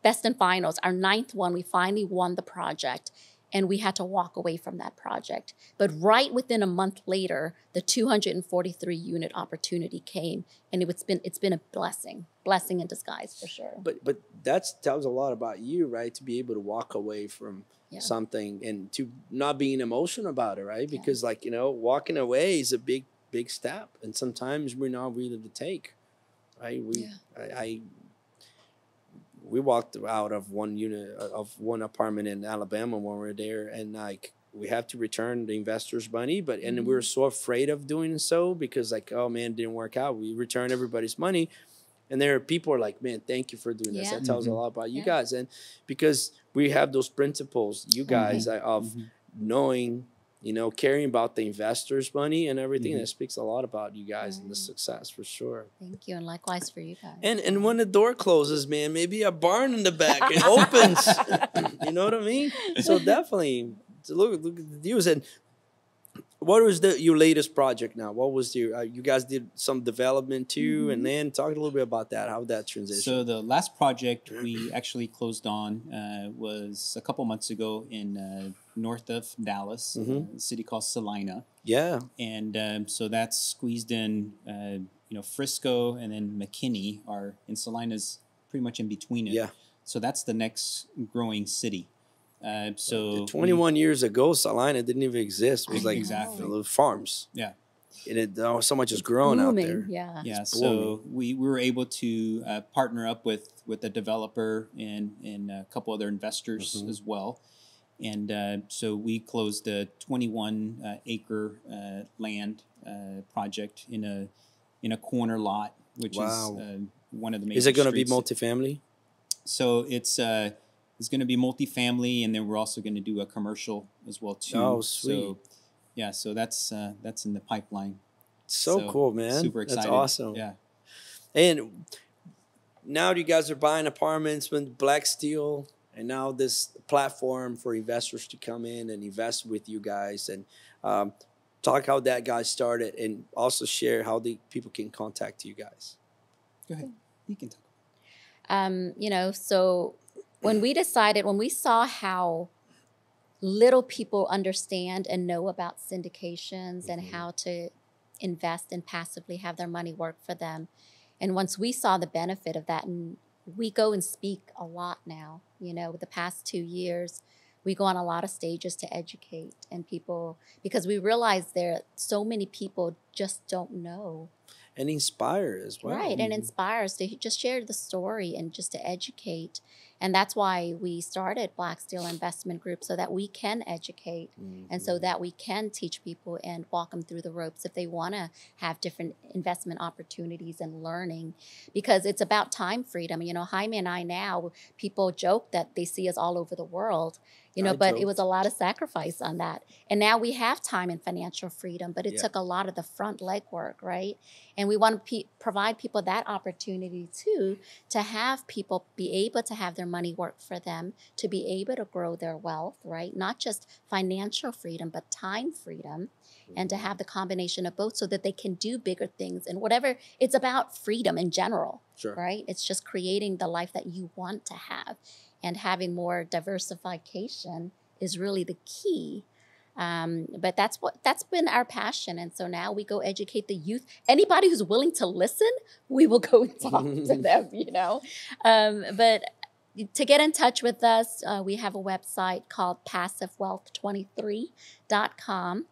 best and finals, our 9th one, we finally won the project. And we had to walk away from that project. But right within a month later, the 243 unit opportunity came, and it's been a blessing in disguise for sure. But that tells a lot about you, right? To be able to walk away from something and to not being emotional about it, right? Because like, you know, walking away is a big step, and sometimes we're not willing to take, right? We walked out of one apartment in Alabama when we were there, and like we have to return the investors' money, and we were so afraid of doing so because like, oh man, it didn't work out. We returned everybody's money, and there are people who are like, man, thank you for doing this. That tells a lot about you guys, and because we have those principles, you guys, of knowing, you know, caring about the investors' money and everything. That speaks a lot about you guys and the success for sure. Thank you, and likewise for you guys. And when the door closes, man, maybe a barn in the back, it opens. You know what I mean? So definitely, look at the deals. And what was your latest project now? What was your, you guys did some development too, and then talk a little bit about that, how that transition. So the last project we actually closed on was a couple months ago in north of Dallas, a city called Salina. Yeah. And so that's squeezed in, you know, Frisco and then McKinney and Salina's pretty much in between it. Yeah. So that's the next growing city. So 21 years ago, Salina didn't even exist. It was like little farms. Yeah. And so much has grown out there. Yeah. Yeah. So we were able to partner up with a developer and a couple other investors as well. And so we closed a 21 acre land project in a corner lot, which is one of the major Is it going to be streets. multifamily? So it's going to be multifamily, and then we're also going to do a commercial as well too. Oh, sweet. So yeah, so that's in the pipeline. So cool, man. Super excited. That's awesome. Yeah. And now you guys are buying apartments with Blacksteel, and now this platform for investors to come in and invest with you guys, and talk how that got started, and also share how the people can contact you guys. Go ahead. You can talk. You know, so when we saw how little people understand and know about syndications and how to invest and passively have their money work for them, and once we saw the benefit of that, and we go and speak a lot now, you know, the past 2 years, we go on a lot of stages to educate and people, because we realize there so many people just don't know. And inspire as well. Right, and inspires to just share the story and just to educate. And that's why we started Blacksteel Investment Group, so that we can educate and so that we can teach people and walk them through the ropes if they want to have different investment opportunities and learning, because it's about time freedom. You know, Jaime and I now, people joke that they see us all over the world, you know, but it was a lot of sacrifice on that. And now we have time and financial freedom, but it took a lot of the front legwork, right? And we want to provide people that opportunity too, to have people be able to have their money work for them, to be able to grow their wealth, right? Not just financial freedom, but time freedom, and to have the combination of both so that they can do bigger things and whatever. It's about freedom in general, right? It's just creating the life that you want to have, and having more diversification is really the key. But that's been our passion. And so now we go educate the youth. Anybody who's willing to listen, we will go and talk to them, you know. But to get in touch with us, we have a website called passivewealth23.com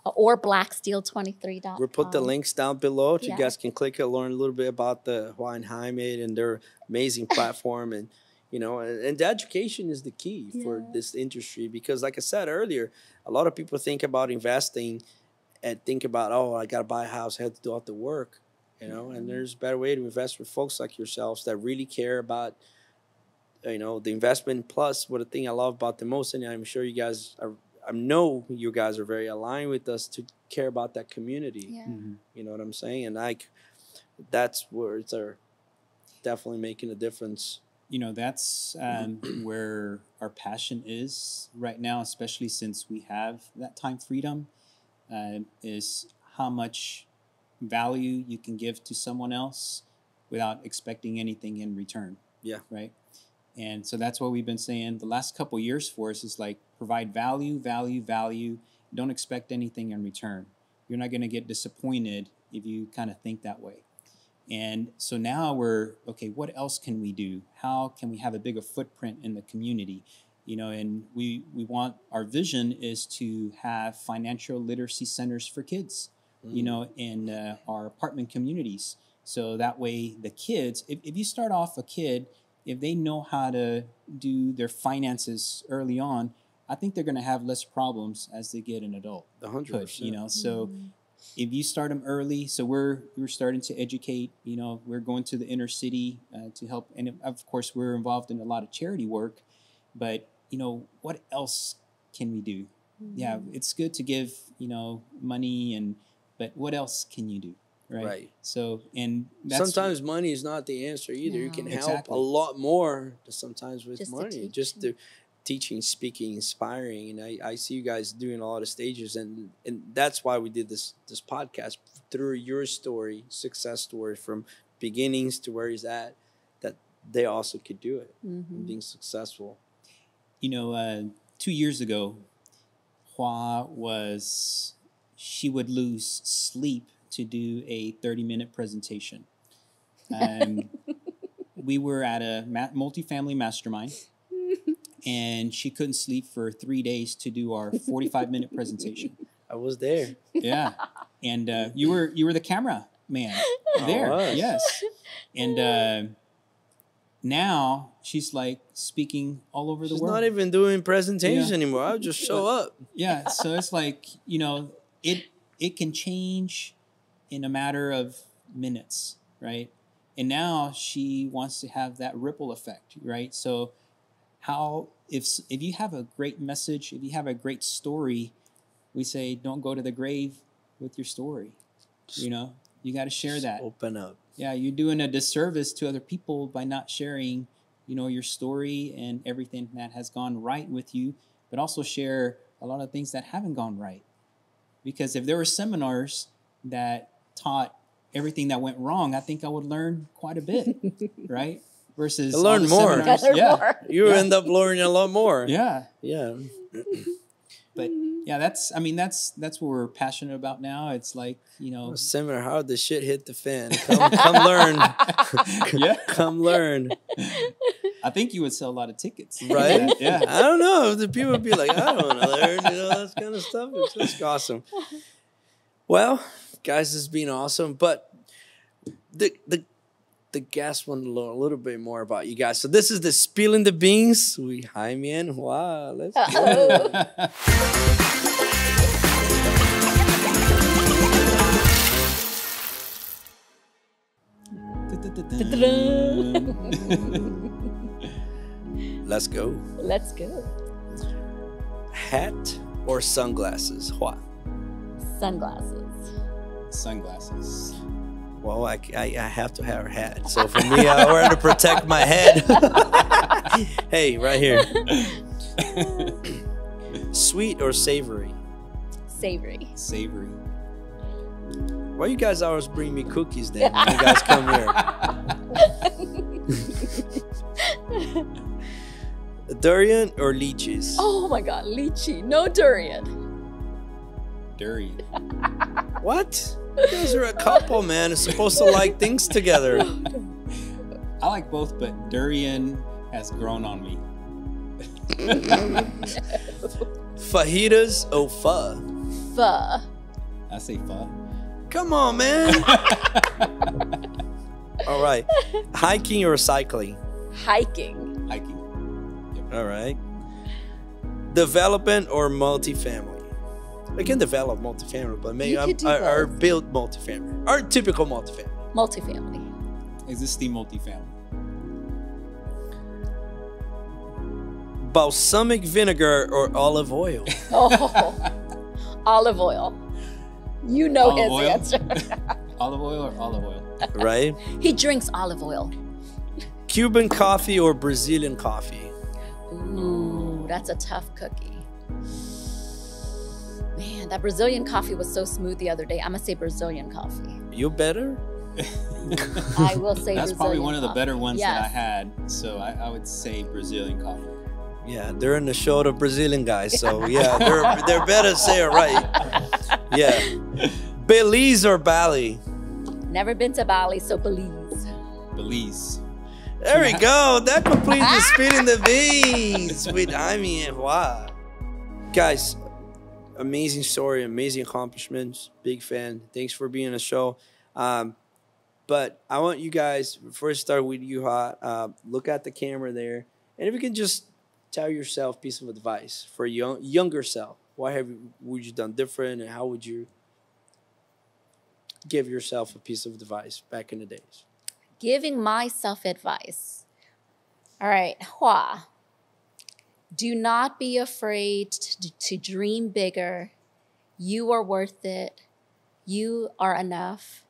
or blacksteel23.com. We'll put the links down below so you guys can click it, learn a little bit about the Hoa and Jaime and their amazing platform. And, you know, and the education is the key for this industry, because like I said earlier, a lot of people think about investing and think about, oh, I got to buy a house, I have to do all the work, you know, and there's a better way to invest with folks like yourselves that really care about, you know, the investment. Plus, what the thing I love about the most, and I'm sure you guys are, I know you guys are very aligned with us to care about that community. You know what I'm saying? And like, that's where it's definitely making a difference. You know, that's where our passion is right now, especially since we have that time freedom, is how much value you can give to someone else without expecting anything in return. Right. And so that's what we've been saying the last couple of years for us, is like, provide value, value, value. Don't expect anything in return. You're not going to get disappointed if you kind of think that way. And so now we're, okay, what else can we do? How can we have a bigger footprint in the community? You know, and we want, our vision is to have financial literacy centers for kids, you know, in our apartment communities. So that way the kids, if you start off a kid, if they know how to do their finances early on, I think they're going to have less problems as they get an adult. 100%. You know, so if you start them early, so we're starting to educate, you know, we're going to the inner city to help. And of course, we're involved in a lot of charity work, but, you know, what else can we do? Yeah, it's good to give, you know, money, but what else can you do? Right. So, and that's, sometimes money is not the answer either. You can help a lot more sometimes with money. Just the teaching, speaking, inspiring. And I see you guys doing a lot of stages, and that's why we did this podcast, through your story, success story from beginnings to where he's at, that they also could do it, being successful. You know, 2 years ago, Hoa she would lose sleep to do a 30-minute presentation. We were at a multifamily mastermind, and she couldn't sleep for 3 days to do our 45-minute presentation. I was there. Yeah, and you were the camera man there. Yes, and now she's like speaking all over the world. She's not even doing presentations anymore. I'll just show up. Yeah, so it's like, you know, it can change in a matter of minutes, right? And now she wants to have that ripple effect, right? So how, if you have a great message, if you have a great story, we say, don't go to the grave with your story. You know, you got to share that. Open up. Yeah, you're doing a disservice to other people by not sharing, you know, your story and everything that has gone right with you, but also share a lot of things that haven't gone right. Because if there were seminars that taught everything that went wrong, I think I would learn quite a bit, right? Versus learn more. Yeah, you end up learning a lot more. Yeah. But yeah, that's what we're passionate about now. It's like, you know, seminar, how the shit hit the fan. Come learn. Come learn. I think you would sell a lot of tickets, right? Yeah. I don't know. The people would be like, I don't want to learn, you know, that kind of stuff. It's just awesome. Well, guys, this has been awesome. But the the guests want to learn a little bit more about you guys. So this is the Spilling the Beans with Jaime and Hoa. Let's go. Let's go. Let's go. Hat or sunglasses? Hoa. Sunglasses. Sunglasses. Well, I have to have a hat. So for me, I wear to protect my head. Hey, right here. Sweet or savory? Savory. Savory. Why you guys always bring me cookies then when you guys come here? Durian or lychees? Oh my God, lychee. No durian. Durian. What? You guys are a couple, man. It's supposed to like things together. I like both, but durian has grown on me. Fajitas or pho? Pho. I say pho. Come on, man. All right. Hiking or cycling? Hiking. Hiking. All right. Development or multifamily? I can develop multifamily, but maybe or build multifamily. Or typical multifamily. Multifamily. Existing multifamily. Balsamic vinegar or olive oil? Oh, olive oil. You know Olive his oil? answer. Olive oil or olive oil? Right? He drinks olive oil. Cuban coffee or Brazilian coffee? Ooh, that's a tough cookie. Man, that Brazilian coffee was so smooth the other day. I'm gonna say Brazilian coffee. You better? I will say That's Brazilian probably one of the coffee. better ones that I Yes. had. So I would say Brazilian coffee. Yeah, they're in the show of Brazilian guys, so yeah, they're better say it right. Yeah. Belize or Bali? Never been to Bali, so Belize. Belize. There we go. That completes the Spitting the Beans with Jaime and Hoa. Guys, amazing story, amazing accomplishments. Big fan. Thanks for being on the show. But I want you guys, first start with you, Hoa. Look at the camera there. And if you can just tell yourself a piece of advice for your younger self. What would you done different, and how would you give yourself a piece of advice back in the days? Giving myself advice. All right, Hoa. Do not be afraid to dream bigger. You are worth it. You are enough.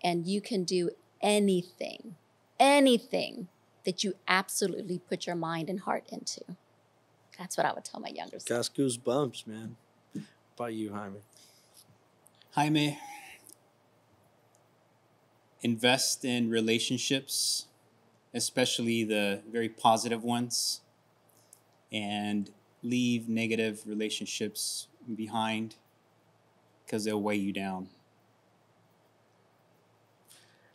And you can do anything that you absolutely put your mind and heart into. That's what I would tell my younger self. Got goosebumps, man. How about you, Jaime? Jaime, invest in relationships, especially the very positive ones, and leave negative relationships behind because they'll weigh you down.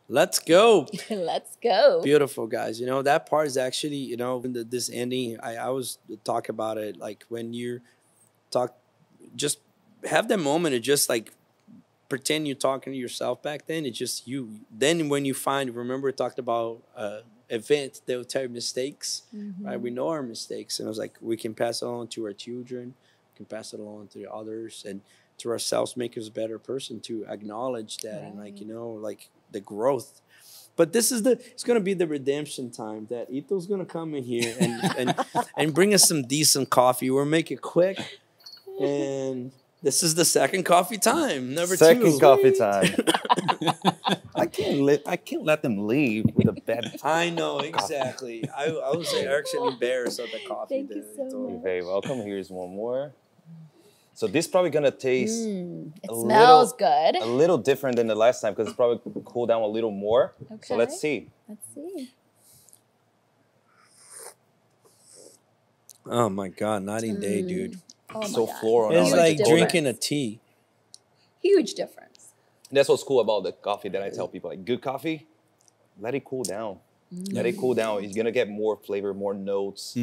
Let's go. Let's go. Beautiful, guys. You know, that part is actually, you know, this ending, I was talk about it, like when you talk, just have that moment of just like pretend you're talking to yourself back then. It's just you. Then when you find, remember we talked about event, they'll tell you mistakes, right? We know our mistakes. And I was like, we can pass it on to our children, we can pass it on to the others and to ourselves, make us a better person to acknowledge that. Right. And like, you know, like the growth. But this is it's going to be the redemption time that Ito's going to come in here and bring us some decent coffee. We'll make it quick. And this is the second coffie time, number two. Second coffee time. I can't let them leave with a bad. I know, exactly. I was actually embarrassed of the coffee. Thank you so much. You're very welcome. Here's one more. So this is probably gonna taste It smells good. a little different than the last time because it's probably cooled down a little more. Okay. So let's see. Let's see. Oh my God, night and day, dude. Oh my So God. floral. It's Huge like difference. drinking a tea. Huge difference. That's what's cool about the coffee that I tell people. Like good coffee, let it cool down. Let it cool down. You're gonna get more flavor, more notes.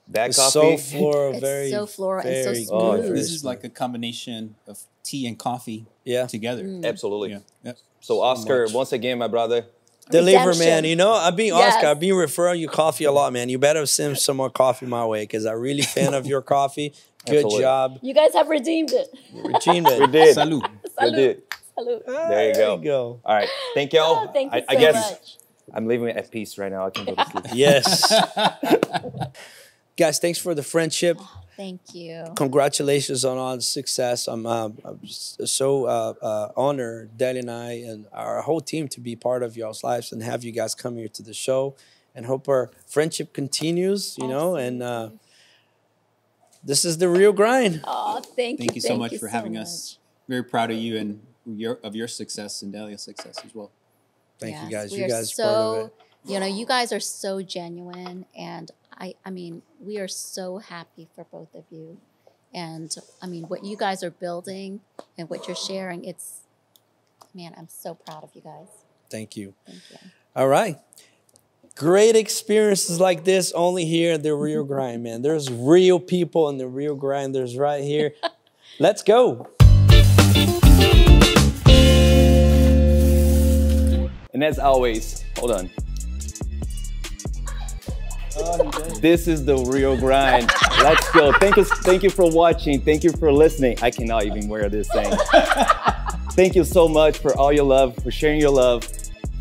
Bad It's coffee. so floral, It's so floral and so very smooth. Oh, good. This is like a combination of tea and coffee Yeah. together. Absolutely. Yeah. Yep. So Oscar, much. once again, my brother, Deliver, man. You know, I've been Yes. Oscar. I've been referring you coffee a lot, man. You better send some more coffee my way because I'm really fan of your coffee. Good Absolutely. job. You guys have redeemed it. Regina. We did. Salud. We did. Salute. There you go. All right. Thank y'all. Oh, thank you I so guess much. I'm leaving it at peace right now. I can go to sleep. Yes. Guys, thanks for the friendship. Thank you. Congratulations on all the success. I'm so honored, Deli and I, and our whole team to be part of y'all's lives and have you guys come here to the show. And hope our friendship continues, you know, and this is the real grind. Oh, thank you. Thank you so much for having us. Very proud of you and your success and Delia's success as well. Thank you Yes, guys. we You are guys are part of so, it. you know, you guys are so genuine, and I mean, we are so happy for both of you. And I mean, what you guys are building and what you're sharing, it's, man, I'm so proud of you guys. Thank you. Thank you. All right. Great experiences like this only here in the real grind, man. There's real people in the real grinders right here. Let's go. And as always, hold on. This is the real grind. Let's go. Thank you for watching. Thank you for listening. I cannot even wear this thing. Thank you so much for all your love, for sharing your love,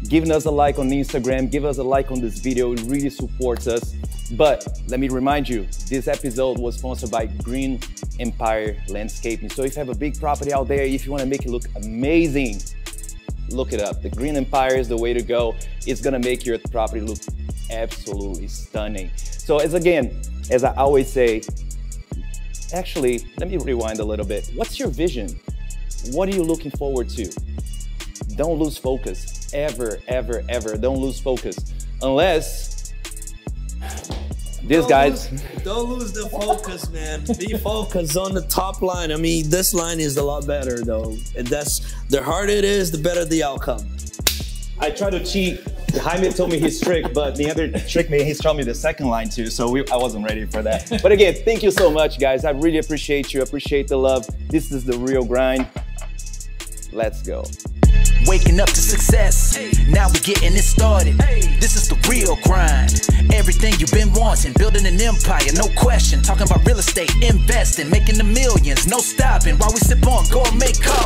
giving us a like on Instagram, give us a like on this video. It really supports us. But let me remind you, this episode was sponsored by Green Empire Landscaping. So if you have a big property out there, if you want to make it look amazing, look it up. The Green Empire is the way to go. It's gonna make your property look absolutely stunning. So as I always say, actually, let me rewind a little bit. What's your vision? What are you looking forward to? Don't lose focus, ever, ever, ever. Don't lose focus, unless these guys. Don't lose the focus, man. Be focused on the top line. I mean, this line is a lot better, though. And that's the harder it is, the better the outcome. I try to cheat. Jaime told me his trick, but the other trick he's showing me the second line too, so I wasn't ready for that. But again, thank you so much, guys. I really appreciate you. Appreciate the love. This is the real grind. Let's go. Waking up to success, now we getting it started. This is the real grind. Everything you've been wanting, building an empire, no question. Talking about real estate, investing, making the millions, no stopping. While we sip on gourmet coffee.